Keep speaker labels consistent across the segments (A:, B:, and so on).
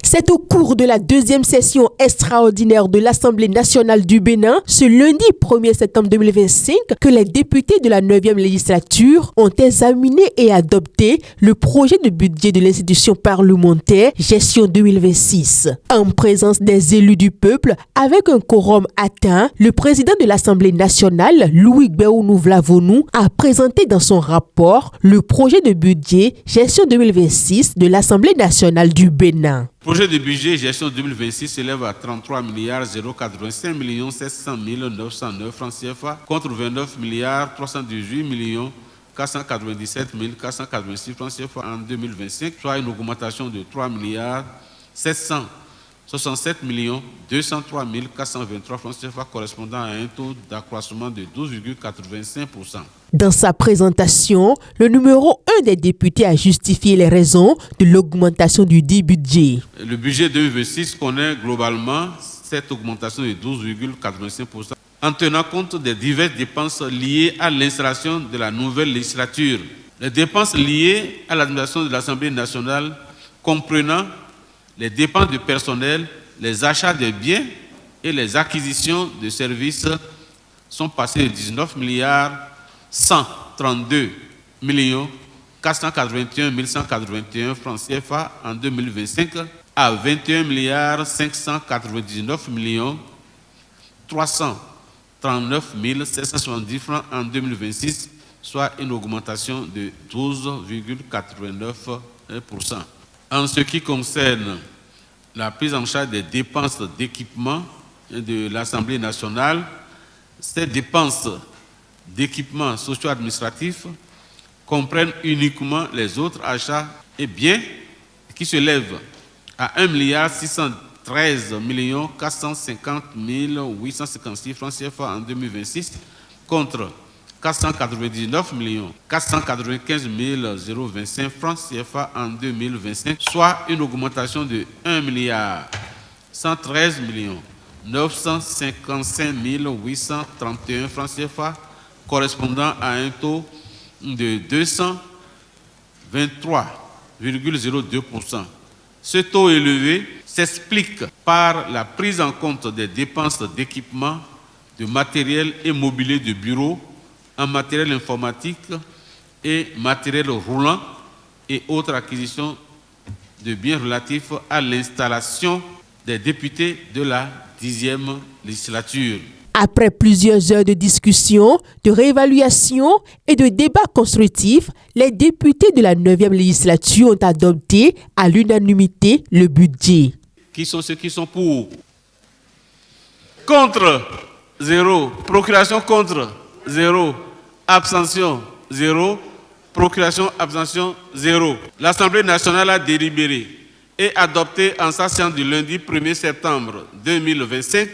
A: C'est au cours de la deuxième session extraordinaire de l'Assemblée nationale du Bénin, ce lundi 1er septembre 2025, que les députés de la 9e législature ont examiné et adopté le projet de budget de l'institution parlementaire gestion 2026. En présence des élus du peuple, avec un quorum atteint, le président de l'Assemblée nationale, Louis Gbéounou Vlavonou, a présenté dans son rapport le projet de budget gestion 2026 de l'Assemblée nationale du Bénin.
B: Le projet de budget gestion 2026 s'élève à 33 085 700 909 francs CFA contre 29 318 497 486 francs CFA en 2025, soit une augmentation de 3 767 203 423 francs CFA correspondant à un taux d'accroissement de 12,85%.
A: Dans sa présentation, le numéro 1 des députés a justifié les raisons de l'augmentation du dit budget.
B: Le budget 2026 connaît globalement cette augmentation de 12,85% en tenant compte des diverses dépenses liées à l'installation de la nouvelle législature. Les dépenses liées à l'administration de l'Assemblée nationale comprenant les dépenses de personnel, les achats de biens et les acquisitions de services sont passées de 19 132 481 181 francs CFA en 2025 à 21 599 339 770 francs en 2026, soit une augmentation de 12,89%. En ce qui concerne la prise en charge des dépenses d'équipement de l'Assemblée nationale, ces dépenses d'équipement socio-administratif comprennent uniquement les autres achats et biens qui s'élèvent à 1 613 450 856 francs CFA en 2026 contre 499 495 025 francs CFA en 2025, soit une augmentation de 1 113 955 831 francs CFA correspondant à un taux de 223,02%. Ce taux élevé s'explique par la prise en compte des dépenses d'équipement, de matériel et mobilier de bureau, en matériel informatique et matériel roulant et autres acquisitions de biens relatifs à l'installation des députés de la 10e législature.
A: Après plusieurs heures de discussion, de réévaluation et de débats constructifs, les députés de la 9e législature ont adopté à l'unanimité le budget.
B: Qui sont ceux qui sont pour? Contre, 0. Procuration contre, 0. Abstention, 0. Procuration, abstention, 0. L'Assemblée nationale a délibéré et adopté en sa séance du lundi 1er septembre 2025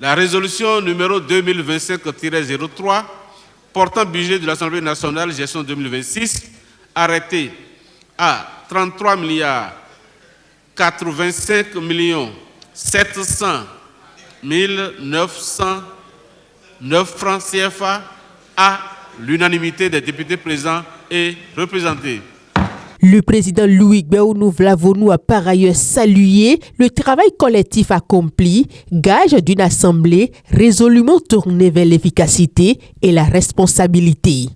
B: la résolution numéro 2025-03 portant budget de l'Assemblée nationale gestion 2026 arrêtée à 33 85 700 909 francs CFA à l'unanimité des députés présents et représentés.
A: Le président Louis Gbéounou Vlavonou a par ailleurs salué le travail collectif accompli, gage d'une assemblée résolument tournée vers l'efficacité et la responsabilité.